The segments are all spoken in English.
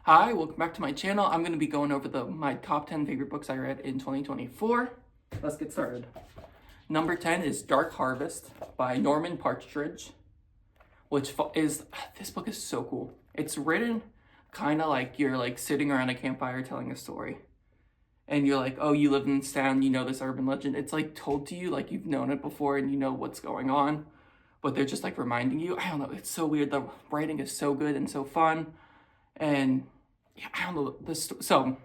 Hi, welcome back to my channel. I'm going to be going over my top 10 favorite books I read in 2024. Let's get started. Number 10 is Dark Harvest by Norman Partridge, this book is so cool. It's written kind of like you're like sitting around a campfire telling a story. And you're like, oh, you live in this town, you know this urban legend. It's like told to you like you've known it before and you know what's going on. But they're just like reminding you. I don't know, it's so weird. The writing is so good and so fun. And yeah, I don't know this. So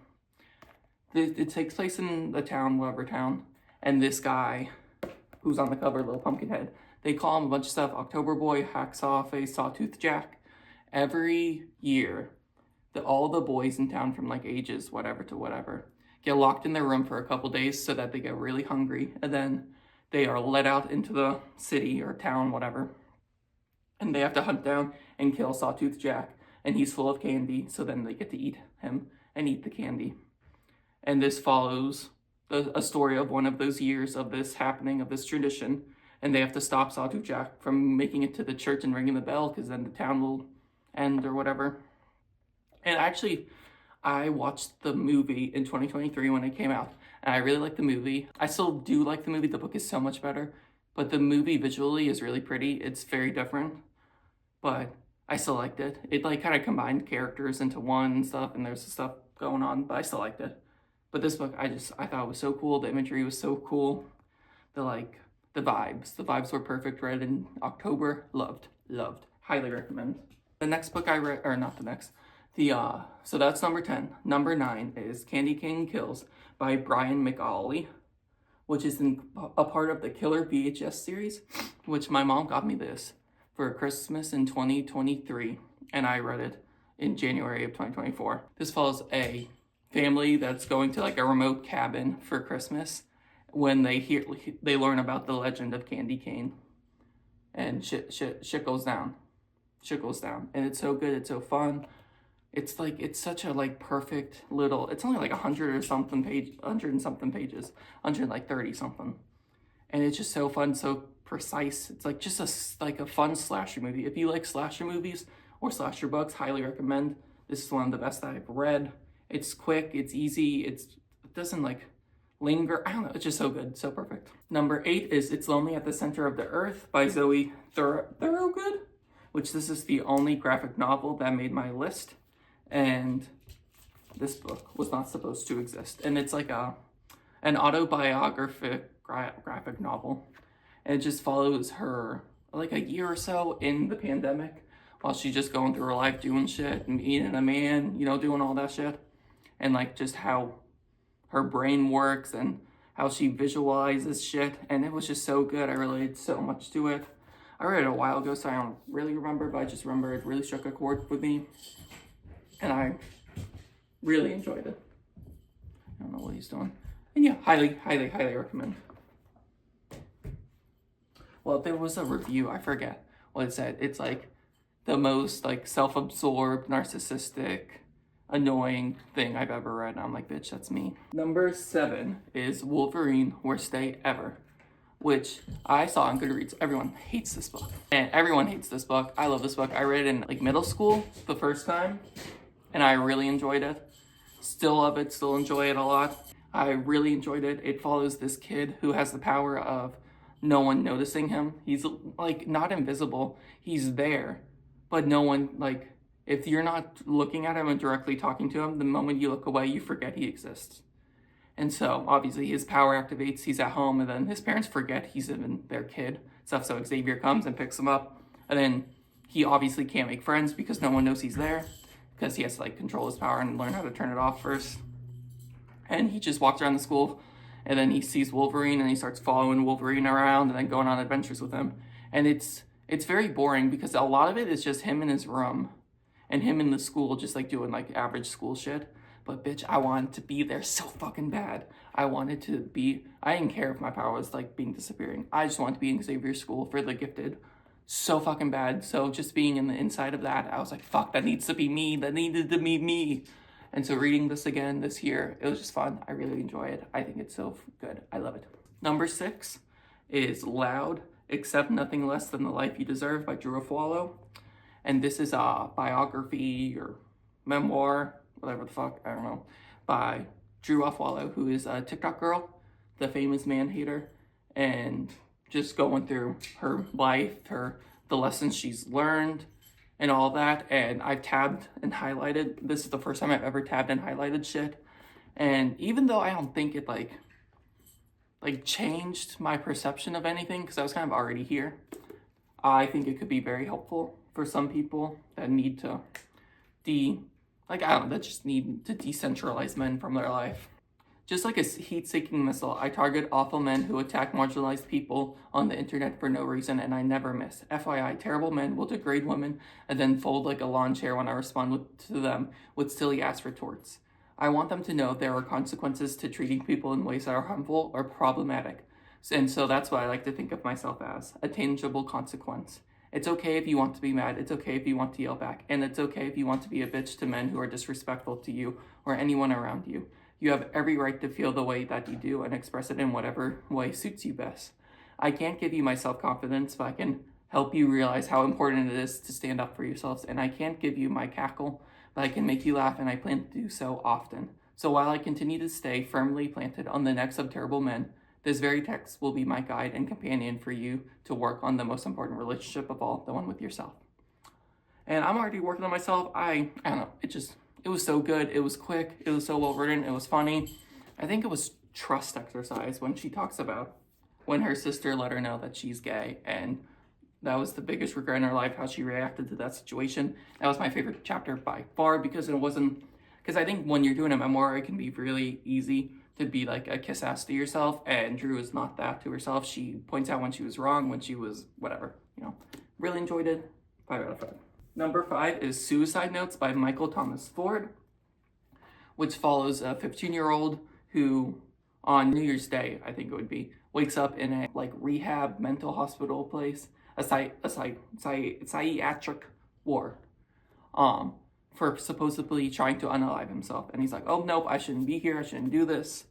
it takes place in the town, whatever town, and this guy, who's on the cover, Little Pumpkinhead, they call him a bunch of stuff: October Boy, Hacksaw Face, Sawtooth Jack. Every year, all the boys in town from like ages whatever to whatever get locked in their room for a couple days so that they get really hungry, and then they are let out into the city or town, whatever, and they have to hunt down and kill Sawtooth Jack. And he's full of candy, so then they get to eat him and eat the candy. And this follows a story of one of those years of this happening, of this tradition, and they have to stop Sawtooth Jack from making it to the church and ringing the bell, because then the town will end or whatever. And actually, I watched the movie in 2023 when it came out, and I really liked the movie. I still do like the movie. The book is so much better, but the movie visually is really pretty. It's very different, but I still liked it. It like kind of combined characters into one and stuff, and there's stuff going on, but I still liked it. But this book, I thought it was so cool. The imagery was so cool. The vibes were perfect. Read in October, loved, highly recommend. The next book I read, or not the next, so that's number 10. Number 9 is Candy Cane Kills by Brian McAuley, which is a part of the Killer VHS series, which my mom got me this for Christmas in 2023, and I read it in January of 2024. This follows a family that's going to like a remote cabin for Christmas when they learn about the legend of Candy Cane, and shit goes down. And it's so good, it's so fun. It's such a like perfect little, it's only like 100 and something pages, 130 something. And it's just so fun, so precise. It's like just a fun slasher movie. If you like slasher movies or slasher books, highly recommend. This is one of the best that I've read. It's quick, it's easy, it doesn't like linger. I don't know, it's just so good, so perfect. Number 8 is It's Lonely at the Center of the Earth by Zoe Thorogood, which this is the only graphic novel that made my list. And this book was not supposed to exist. And it's like an autobiographic graphic novel. And it just follows her like a year or so in the pandemic while she's just going through her life doing shit and eating a man, doing all that shit. And like just how her brain works and how she visualizes shit. And it was just so good. I related so much to it. I read it a while ago, so I don't really remember, but I just remember it really struck a chord with me. And I really enjoyed it. I don't know what he's doing. And yeah, highly recommend. Well, there was a review, I forget what it said. It's like the most like self-absorbed, narcissistic, annoying thing I've ever read. And I'm like, bitch, that's me. Number 7 is Wolverine, Worst Day Ever, which I saw on Goodreads. Everyone hates this book. And everyone hates this book. I love this book. I read it in like middle school the first time, and I really enjoyed it. Still love it, still enjoy it a lot. I really enjoyed it. It follows this kid who has the power of no one noticing him. He's like not invisible. He's there, but no one, like, if you're not looking at him and directly talking to him, the moment you look away, you forget he exists. And so obviously his power activates, he's at home, and then his parents forget he's even their kid. Stuff. So Xavier comes and picks him up, and then he obviously can't make friends because no one knows he's there, because he has to like control his power and learn how to turn it off first. And he just walks around the school, and then he sees Wolverine and he starts following Wolverine around and then going on adventures with him. And it's very boring because a lot of it is just him in his room and him in the school just like doing like average school shit. But bitch, I wanted to be there so fucking bad. I didn't care if my power was like being disappearing. I just wanted to be in Xavier's school for the gifted so fucking bad. So just being in the inside of that, I was like, fuck, that needs to be me. That needed to be me. And so reading this again this year, it was just fun. I really enjoy it. I think it's so good. I love it. Number 6 is Loud, Accept Nothing Less Than the Life You Deserve by Drew Afualo. And this is a biography or memoir, whatever the fuck, I don't know, by Drew Offwallow, who is a TikTok girl, the famous man hater, and just going through her life, the lessons she's learned, and all that. And I've tabbed and highlighted. This is the first time I've ever tabbed and highlighted shit. And even though I don't think it like changed my perception of anything, because I was kind of already here, I think it could be very helpful for some people that need to that just need to decentralize men from their life. Just like a heat-seeking missile, I target awful men who attack marginalized people on the internet for no reason, and I never miss. FYI, terrible men will degrade women and then fold like a lawn chair when I respond to them with silly-ass retorts. I want them to know there are consequences to treating people in ways that are harmful or problematic. And so that's what I like to think of myself as, a tangible consequence. It's okay if you want to be mad, it's okay if you want to yell back, and it's okay if you want to be a bitch to men who are disrespectful to you or anyone around you. You have every right to feel the way that you do and express it in whatever way suits you best. I can't give you my self-confidence, but I can help you realize how important it is to stand up for yourselves, and I can't give you my cackle, but I can make you laugh, and I plan to do so often. So while I continue to stay firmly planted on the necks of terrible men, this very text will be my guide and companion for you to work on the most important relationship of all, the one with yourself. And I'm already working on myself. I don't know, it was so good, it was quick, it was so well written, it was funny. I think it was trust exercise when she talks about when her sister let her know that she's gay, and that was the biggest regret in her life, how she reacted to that situation. That was my favorite chapter by far, because I think when you're doing a memoir, it can be really easy to be like a kiss ass to yourself, and Drew is not that to herself. She points out when she was wrong, when she was whatever, Really enjoyed it, 5 out of 5. Number 5 is Suicide Notes by Michael Thomas Ford, which follows a 15-year-old who, on New Year's Day, I think it would be, wakes up in a rehab mental hospital place, a psychiatric ward, for supposedly trying to unalive himself. And he's like, oh nope, I shouldn't be here, I shouldn't do this.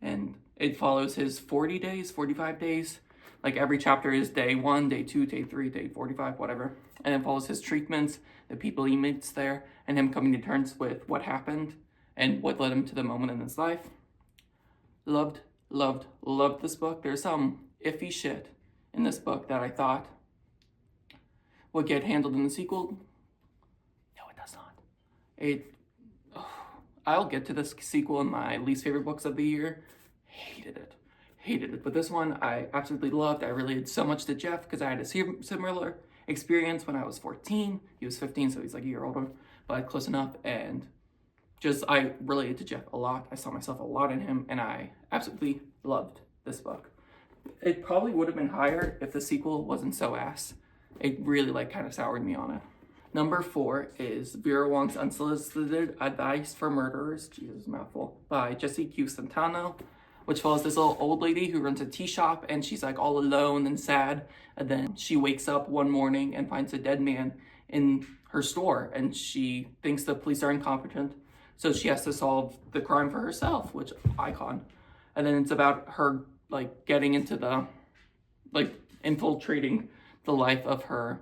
And it follows his 40 days, 45 days. Like every chapter is day 1, day 2, day 3, day 45, whatever. And it follows his treatments, the people he meets there, and him coming to terms with what happened and what led him to the moment in his life. Loved this book. There's some iffy shit in this book that I thought would get handled in the sequel. No, it does not. I'll get to this sequel in my least favorite books of the year. Hated it. But this one I absolutely loved. I related so much to Jeff because I had a similar experience when I was 14. He was 15, so he's like a year older, but close enough. And I related to Jeff a lot. I saw myself a lot in him, and I absolutely loved this book. It probably would have been higher if the sequel wasn't so ass. It really kind of soured me on it. Number 4 is Vera Wong's Unsolicited Advice for Murderers, Jesus, mouthful, by Jessie Q. Santano, which follows this little old lady who runs a tea shop, and she's all alone and sad. And then she wakes up one morning and finds a dead man in her store, and she thinks the police are incompetent. So she has to solve the crime for herself, which icon. And then it's about her getting into infiltrating the life of her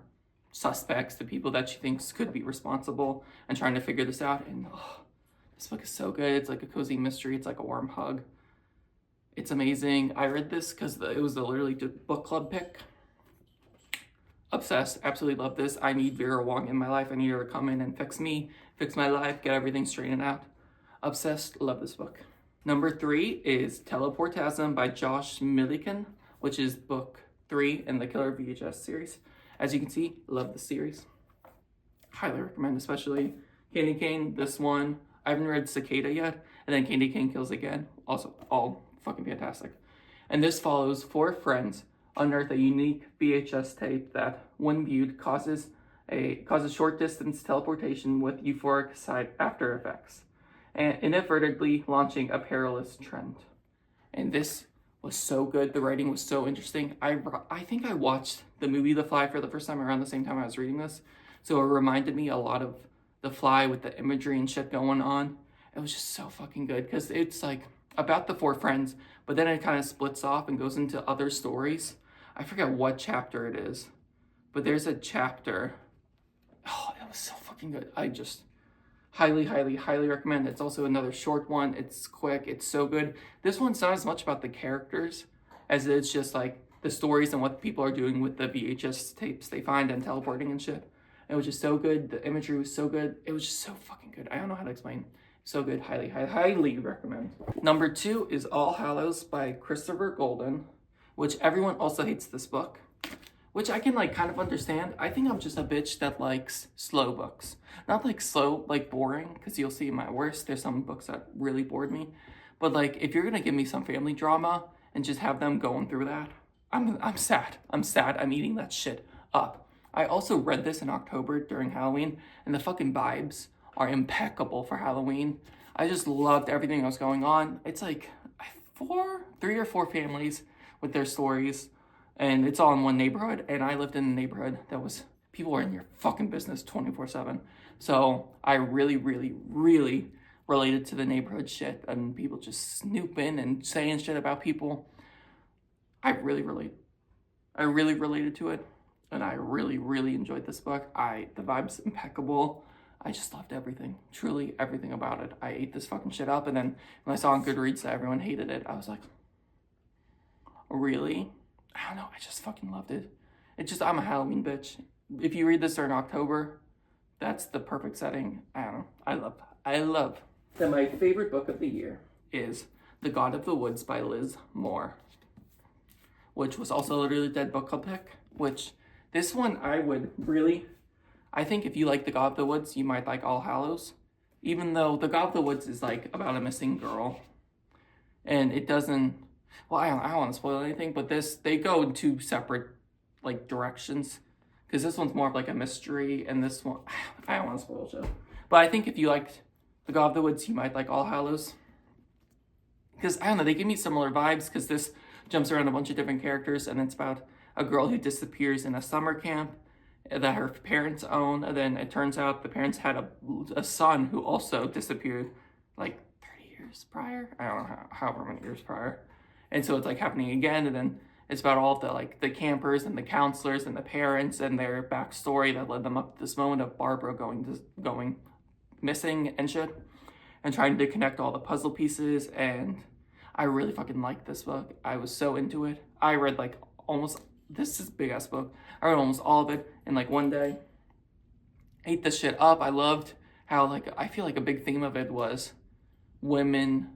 suspects, the people that she thinks could be responsible, and trying to figure this out. And this book is so good. It's like a cozy mystery. It's like a warm hug. It's amazing. I read this because it was literally the book club pick. Obsessed. Absolutely love this. I need Vera Wong in my life. I need her to come in and fix me, fix my life, get everything straightened out. Obsessed. Love this book. Number 3 is Teleportasm by Josh Milliken, which is book 3 in the Killer VHS series. As you can see, love the series. Highly recommend, especially Candy Cane, this one. I haven't read Cicada yet, and then Candy Cane Kills Again. Also, all fucking fantastic. And this follows 4 friends unearth a unique VHS tape that, when viewed, causes short distance teleportation with euphoric side after effects, and inadvertently launching a perilous trend. And this was so good. The writing was so interesting. I think I watched the movie The Fly for the first time around the same time I was reading this, so it reminded me a lot of The Fly with the imagery and shit going on. It was just so fucking good because it's about the 4 friends, but then it kind of splits off and goes into other stories. I forget what chapter it is, but there's a chapter. Oh, it was so fucking good. Highly, highly, highly recommend. It's also another short one. It's quick. It's so good. This one's not as much about the characters as it's just like the stories and what people are doing with the VHS tapes they find and teleporting and shit. It was just so good. The imagery was so good. It was just so fucking good. I don't know how to explain. So good. Highly, highly, highly recommend. Number 2 is All Hallows by Christopher Golden, which everyone also hates this book, which I can like kind of understand. I think I'm just a bitch that likes slow books. Not like slow, like boring, because you'll see my worst. There's some books that really bored me. But like, if you're gonna give me some family drama and just have them going through that, I'm sad. I'm sad. I'm eating that shit up. I also read this in October during Halloween, and the fucking vibes are impeccable for Halloween. I just loved everything that was going on. It's like 3 or 4 families with their stories, and it's all in one neighborhood, and I lived in a neighborhood that was, people were in your fucking business 24/7. So I really, really, really related to the neighborhood shit and people just snooping and saying shit about people. I really related to it, and I really, really enjoyed this book. The vibe's impeccable. I just loved everything, truly everything about it. I ate this fucking shit up, and then when I saw on Goodreads that everyone hated it, I was like, really? I don't know, I just fucking loved it. It's just, I'm a Halloween bitch. If you read this during October, that's the perfect setting. I don't know, I love. Then my favorite book of the year is The God of the Woods by Liz Moore, which was also literally Dead Book Club pick, which this one I think if you like The God of the Woods, you might like All Hallows, even though The God of the Woods is like about a missing girl, and it doesn't, well, I don't want to spoil anything, but they go in 2 separate like directions, because this one's more of like a mystery, and this one, I don't want to spoil shit. But I think if you liked The God of the Woods, you might like All Hallows, because I don't know, they give me similar vibes, because this jumps around a bunch of different characters, and it's about a girl who disappears in a summer camp that her parents own, and then it turns out the parents had a son who also disappeared like 30 years prior. I don't know however many years prior. And so it's like happening again, and then it's about all of the like the campers and the counselors and the parents and their backstory that led them up to this moment of Barbara going missing and shit, and trying to connect all the puzzle pieces. And I really fucking liked this book. I was so into it. I read like this is a big ass book. I read almost all of it in like one day. Ate this shit up. I loved how like, I feel like a big theme of it was women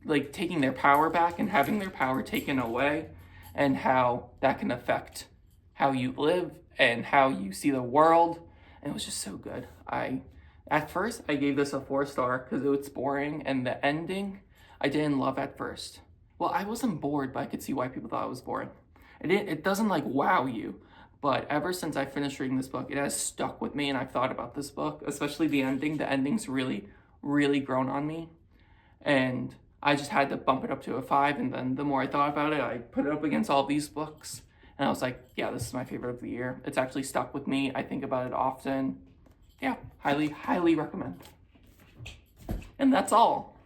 like taking their power back and having their power taken away, and how that can affect how you live and how you see the world. And it was just so good. At first I gave this a 4-star because it was boring, and the ending I didn't love at first. Well, I wasn't bored, but I could see why people thought it was boring. It doesn't like wow you, but ever since I finished reading this book, it has stuck with me, and I've thought about this book, especially the ending. The ending's really, really grown on me, and I just had to bump it up to a 5, and then the more I thought about it, I put it up against all these books, and I was like, yeah, this is my favorite of the year. It's actually stuck with me. I think about it often. Yeah, highly, highly recommend. And that's all.